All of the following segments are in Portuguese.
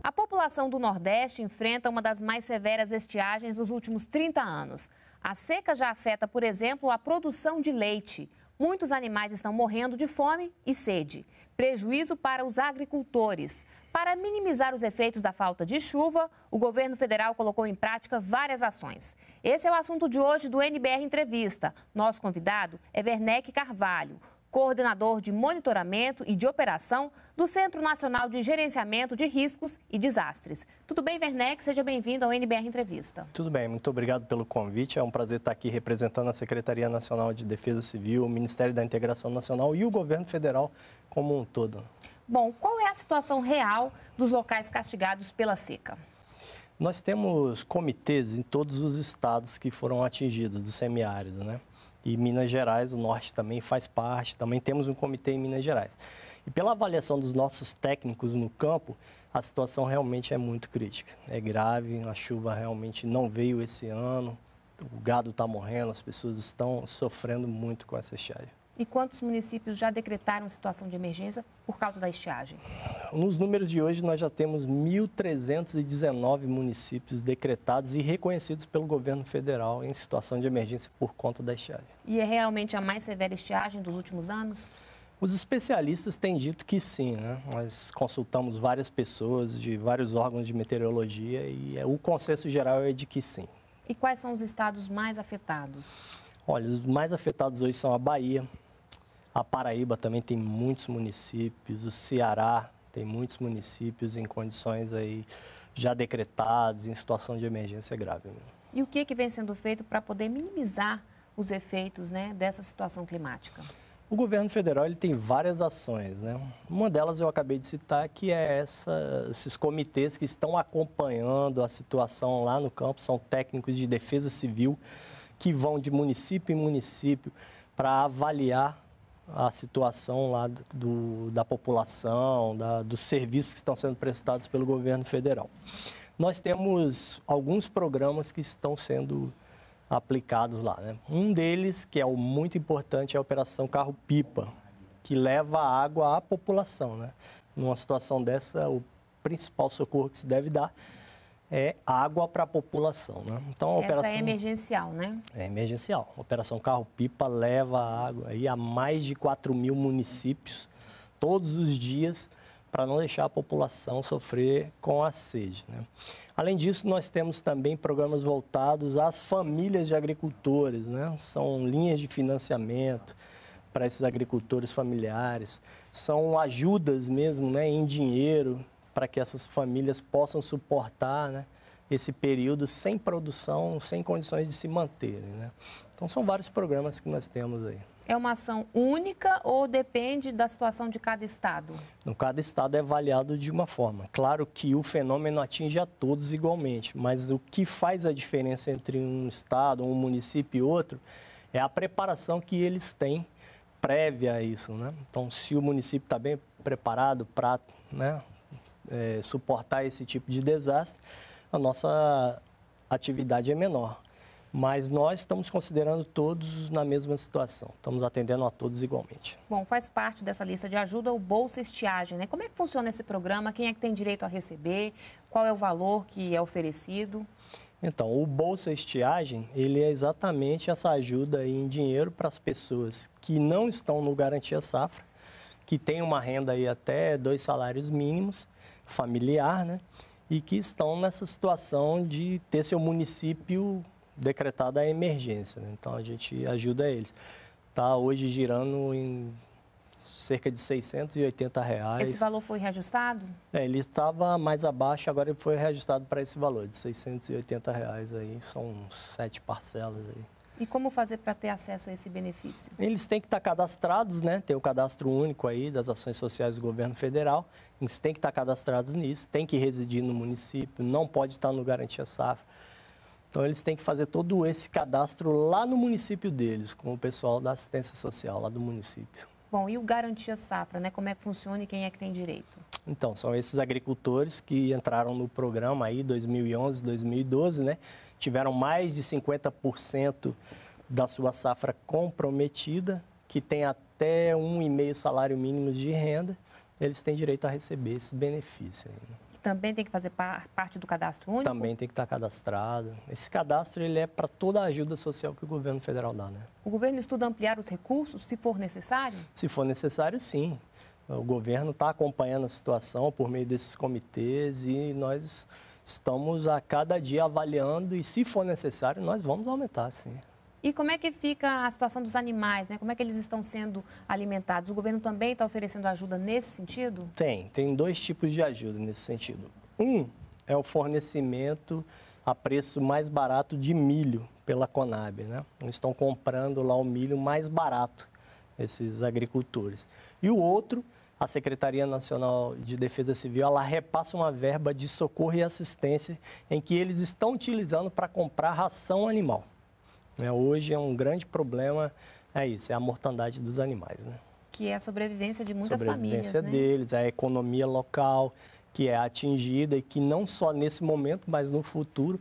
A população do Nordeste enfrenta uma das mais severas estiagens dos últimos 30 anos. A seca já afeta, por exemplo, a produção de leite. Muitos animais estão morrendo de fome e sede. Prejuízo para os agricultores. Para minimizar os efeitos da falta de chuva, o governo federal colocou em prática várias ações. Esse é o assunto de hoje do NBR Entrevista. Nosso convidado é Werneck Carvalho, coordenador de monitoramento e de operação do Centro Nacional de Gerenciamento de Riscos e Desastres. Tudo bem, Werneck? Seja bem-vindo ao NBR Entrevista. Tudo bem, muito obrigado pelo convite. É um prazer estar aqui representando a Secretaria Nacional de Defesa Civil, o Ministério da Integração Nacional e o governo federal como um todo. Bom, qual é a situação real dos locais castigados pela seca? Nós temos comitês em todos os estados que foram atingidos do semiárido, né? E Minas Gerais, o norte também faz parte, também temos um comitê em Minas Gerais. E pela avaliação dos nossos técnicos no campo, a situação realmente é muito crítica. É grave, a chuva realmente não veio esse ano, o gado está morrendo, as pessoas estão sofrendo muito com essa estiagem. E quantos municípios já decretaram situação de emergência por causa da estiagem? Nos números de hoje, nós já temos 1.319 municípios decretados e reconhecidos pelo governo federal em situação de emergência por conta da estiagem. E é realmente a mais severa estiagem dos últimos anos? Os especialistas têm dito que sim, né? Nós consultamos várias pessoas de vários órgãos de meteorologia e o consenso geral é de que sim. E quais são os estados mais afetados? Olha, os mais afetados hoje são a Bahia, a Paraíba também tem muitos municípios, o Ceará tem muitos municípios em condições aí já decretados, em situação de emergência grave. E o que vem sendo feito para poder minimizar os efeitos, né, dessa situação climática? O governo federal ele tem várias ações, né? Uma delas eu acabei de citar, que é esses comitês que estão acompanhando a situação lá no campo, são técnicos de defesa civil que vão de município em município para avaliar a situação lá da população, dos serviços que estão sendo prestados pelo governo federal. Nós temos alguns programas que estão sendo aplicados lá, né? Um deles, que é o muito importante, é a Operação Carro-Pipa, que leva água à população, né? Numa situação dessa, o principal socorro que se deve dar é água para a população, né? Então, essa é emergencial, né? É emergencial. A Operação Carro-Pipa leva água aí a mais de 4.000 municípios todos os dias para não deixar a população sofrer com a sede, né? Além disso, nós temos também programas voltados às famílias de agricultores, né? São linhas de financiamento para esses agricultores familiares, são ajudas mesmo, né, em dinheiro, para que essas famílias possam suportar, né, esse período sem produção, sem condições de se manterem, né? Então, são vários programas que nós temos aí. É uma ação única ou depende da situação de cada estado? No cada estado é avaliado de uma forma. Claro que o fenômeno atinge a todos igualmente, mas o que faz a diferença entre um estado, um município e outro é a preparação que eles têm prévia a isso, né? Então, se o município está bem preparado para, né, suportar esse tipo de desastre, a nossa atividade é menor. Mas nós estamos considerando todos na mesma situação, estamos atendendo a todos igualmente. Bom, faz parte dessa lista de ajuda o Bolsa Estiagem, né? Como é que funciona esse programa? Quem é que tem direito a receber? Qual é o valor que é oferecido? Então, o Bolsa Estiagem, ele é exatamente essa ajuda em dinheiro para as pessoas que não estão no Garantia Safra, que têm uma renda aí até 2 salários mínimos, familiar, né? E que estão nessa situação de ter seu município decretada a emergência, né? Então, a gente ajuda eles. Está hoje girando em cerca de R$680. Esse valor foi reajustado? Ele estava mais abaixo, agora ele foi reajustado para esse valor de R$680 aí, são 7 parcelas aí. E como fazer para ter acesso a esse benefício? Eles têm que estar cadastrados, né? Tem o cadastro único aí das ações sociais do governo federal. Eles têm que estar cadastrados nisso, têm que residir no município, não pode estar no Garantia Safra. Então, eles têm que fazer todo esse cadastro lá no município deles, com o pessoal da assistência social lá do município. Bom, e o Garantia Safra, né? Como é que funciona e quem é que tem direito? Então, são esses agricultores que entraram no programa aí 2011, 2012, né? Tiveram mais de 50% da sua safra comprometida, que tem até 1,5 salário mínimo de renda. eles têm direito a receber esse benefício aí, né? Também tem que fazer parte do cadastro único? Também tem que estar cadastrado. Esse cadastro ele é para toda a ajuda social que o governo federal dá, né? O governo estuda ampliar os recursos, se for necessário? Se for necessário, sim. O governo está acompanhando a situação por meio desses comitês e nós estamos a cada dia avaliando e, se for necessário, nós vamos aumentar, sim. E como é que fica a situação dos animais, né? Como é que eles estão sendo alimentados? O governo também está oferecendo ajuda nesse sentido? Tem dois tipos de ajuda nesse sentido. Um é o fornecimento a preço mais barato de milho pela Conab, né? Eles estão comprando lá o milho mais barato, esses agricultores. E o outro, a Secretaria Nacional de Defesa Civil, ela repassa uma verba de socorro e assistência em que eles estão utilizando para comprar ração animal. Hoje é um grande problema, é isso, é a mortandade dos animais, né? Que é a sobrevivência de muitas famílias, né? A sobrevivência deles, a economia local que é atingida e que não só nesse momento, mas no futuro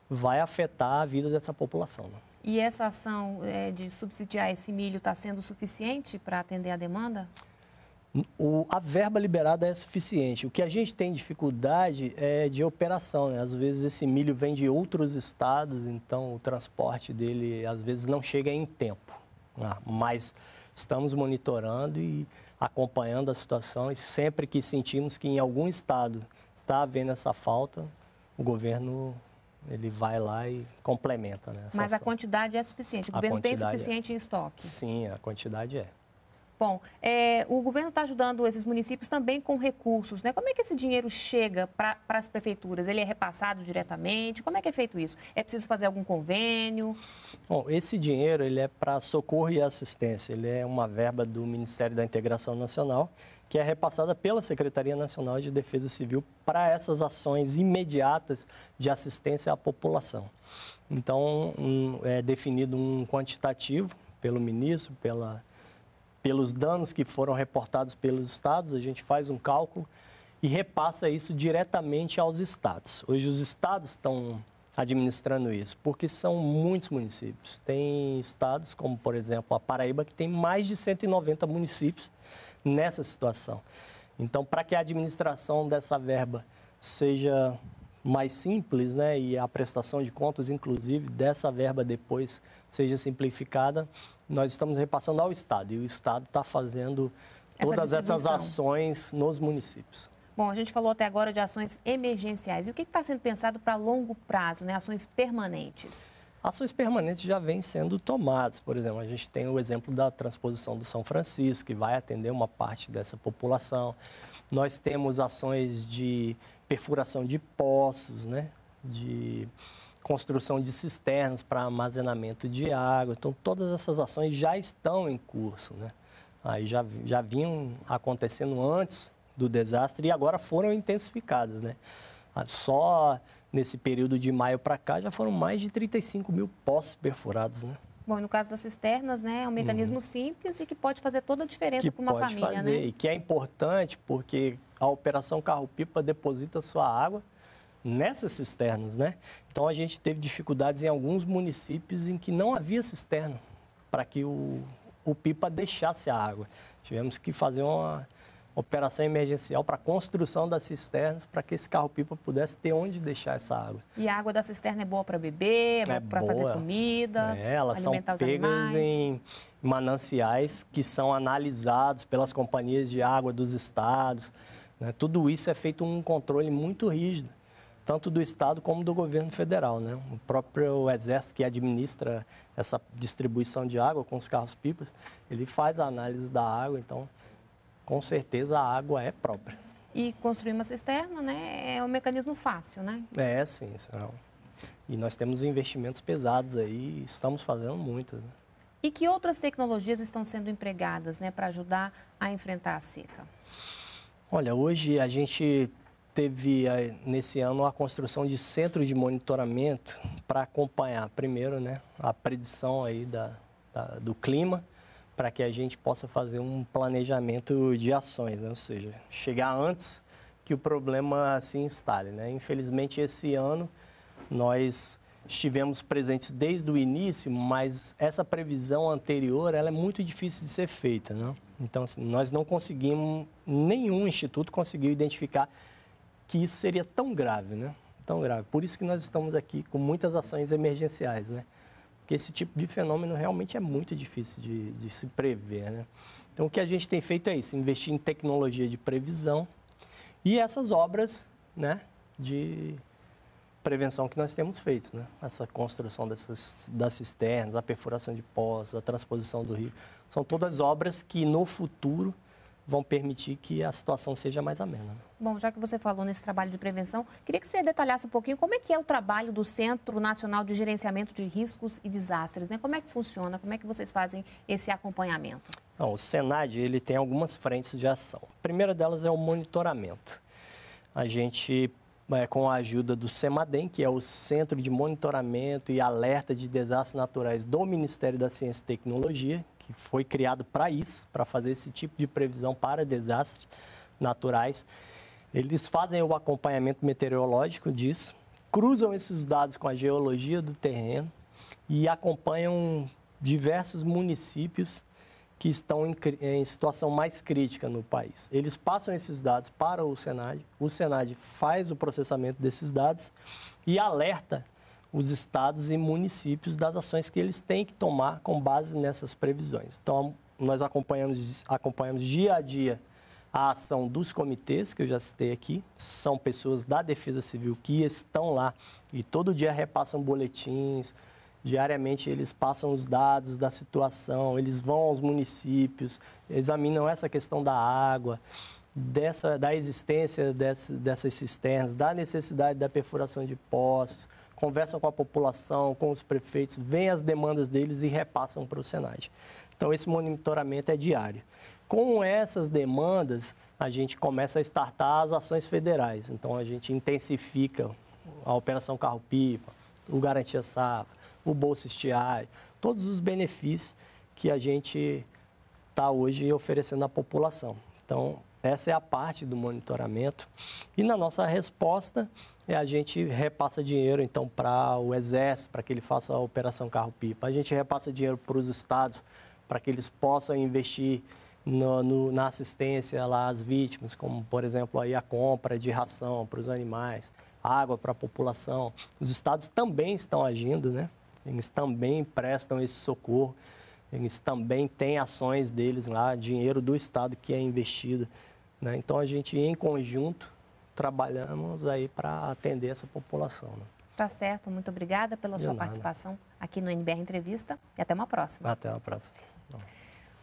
vai afetar a vida dessa população, né? E essa ação de subsidiar esse milho está sendo suficiente para atender a demanda? A verba liberada é suficiente. O que a gente tem dificuldade é de operação, né? Às vezes esse milho vem de outros estados, então o transporte dele às vezes não chega em tempo. Mas estamos monitorando e acompanhando a situação e sempre que sentimos que em algum estado está havendo essa falta, o governo ele vai lá e complementa, né, essa Mas a ação. quantidade é suficiente? O governo tem suficiente em estoque? Sim, a quantidade é. Bom, o governo está ajudando esses municípios também com recursos, né? Como é que esse dinheiro chega para as prefeituras? Ele é repassado diretamente? Como é que é feito isso? É preciso fazer algum convênio? Bom, esse dinheiro ele é para socorro e assistência. Ele é uma verba do Ministério da Integração Nacional, que é repassada pela Secretaria Nacional de Defesa Civil para essas ações imediatas de assistência à população. Então, é definido um quantitativo pelo ministro, pelos danos que foram reportados pelos estados, a gente faz um cálculo e repassa isso diretamente aos estados. Hoje os estados estão administrando isso, porque são muitos municípios. Tem estados como, por exemplo, a Paraíba, que tem mais de 190 municípios nessa situação. Então, para que a administração dessa verba seja mais simples, né, e a prestação de contas, inclusive, dessa verba depois seja simplificada, nós estamos repassando ao Estado, e o Estado está fazendo todas essas ações nos municípios. Bom, a gente falou até agora de ações emergenciais. E o que está sendo pensado para longo prazo, né? Ações permanentes? Ações permanentes já vêm sendo tomadas. Por exemplo, a gente tem o exemplo da transposição do São Francisco, que vai atender uma parte dessa população. Nós temos ações de perfuração de poços, né? De construção de cisternas para armazenamento de água. Então, todas essas ações já estão em curso, né? Aí já vinham acontecendo antes do desastre e agora foram intensificadas, né? Só nesse período de maio para cá já foram mais de 35 mil poços perfurados, né? Bom, no caso das cisternas, né, é um mecanismo simples e que pode fazer toda a diferença para uma família, né? E que é importante porque a Operação Carro-Pipa deposita sua água nessas cisternas, né? Então a gente teve dificuldades em alguns municípios em que não havia cisterna para que o Pipa deixasse a água. Tivemos que fazer uma operação emergencial para a construção das cisternas para que esse carro-pipa pudesse ter onde deixar essa água. E a água da cisterna é boa para beber, é boa para fazer comida, elas são pegas em mananciais que são analisados pelas companhias de água dos estados, né? Tudo isso é feito um controle muito rígido, tanto do estado como do governo federal, né? O próprio Exército que administra essa distribuição de água com os carros-pipas, ele faz a análise da água, então com certeza a água é própria. E construir uma cisterna, né, é um mecanismo fácil, né? É, sim. E nós temos investimentos pesados aí, estamos fazendo muitas, né? E que outras tecnologias estão sendo empregadas, né, para ajudar a enfrentar a seca? Olha, hoje a gente teve nesse ano a construção de centros de monitoramento para acompanhar, primeiro, né, a predição aí do clima, para que a gente possa fazer um planejamento de ações, né? Ou seja, chegar antes que o problema se instale, né? Infelizmente, esse ano, nós estivemos presentes desde o início, mas essa previsão anterior ela é muito difícil de ser feita, né? Então, assim, nós não conseguimos, nenhum instituto conseguiu identificar que isso seria tão grave, né? Tão grave. Por isso que nós estamos aqui com muitas ações emergenciais, né? Porque esse tipo de fenômeno realmente é muito difícil de se prever, né? Então, o que a gente tem feito é isso, investir em tecnologia de previsão e essas obras, né, de prevenção que nós temos feito, né? Essa construção das cisternas, a perfuração de poços, a transposição do rio, são todas obras que no futuro vão permitir que a situação seja mais amena. Bom, já que você falou nesse trabalho de prevenção, queria que você detalhasse um pouquinho como é que é o trabalho do Centro Nacional de Gerenciamento de Riscos e Desastres, né? Como é que funciona, como é que vocês fazem esse acompanhamento? Não, o Senad, ele tem algumas frentes de ação. A primeira delas é o monitoramento. A gente, com a ajuda do CEMADEM, que é o Centro de Monitoramento e Alerta de Desastres Naturais do Ministério da Ciência e Tecnologia, que foi criado para isso, para fazer esse tipo de previsão para desastres naturais. Eles fazem o acompanhamento meteorológico disso, cruzam esses dados com a geologia do terreno e acompanham diversos municípios que estão em situação mais crítica no país. Eles passam esses dados para o Senad faz o processamento desses dados e alerta os estados e municípios das ações que eles têm que tomar com base nessas previsões. Então, nós acompanhamos dia a dia a ação dos comitês, que eu já citei aqui, são pessoas da Defesa Civil que estão lá e todo dia repassam boletins, diariamente eles passam os dados da situação, eles vão aos municípios, examinam essa questão da água, da existência dessas cisternas, da necessidade da perfuração de poços, conversam com a população, com os prefeitos, veem as demandas deles e repassam para o Senad. Então, esse monitoramento é diário. Com essas demandas, a gente começa a startar as ações federais. Então, a gente intensifica a Operação Carro-Pipa, o Garantia Safra, o Bolsa Estiagem, todos os benefícios que a gente está hoje oferecendo à população. Então, essa é a parte do monitoramento. E na nossa resposta, a gente repassa dinheiro, então, para o Exército, para que ele faça a Operação Carro-Pipa. A gente repassa dinheiro para os estados, para que eles possam investir na assistência lá às vítimas, como, por exemplo, aí a compra de ração para os animais, água para a população. Os estados também estão agindo, né? Eles também prestam esse socorro, eles também têm ações deles lá, dinheiro do estado que é investido, né? Então, a gente, em conjunto, trabalhamos aí para atender essa população, né? Tá certo, muito obrigada pela sua participação aqui no NBR Entrevista e até uma próxima. Até uma próxima.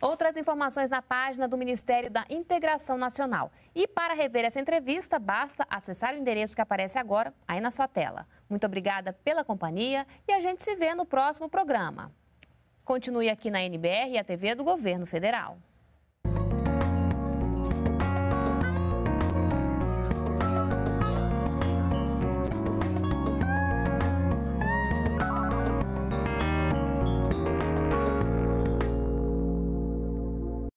Outras informações na página do Ministério da Integração Nacional. E para rever essa entrevista, basta acessar o endereço que aparece agora aí na sua tela. Muito obrigada pela companhia e a gente se vê no próximo programa. Continue aqui na NBR e a TV do Governo Federal.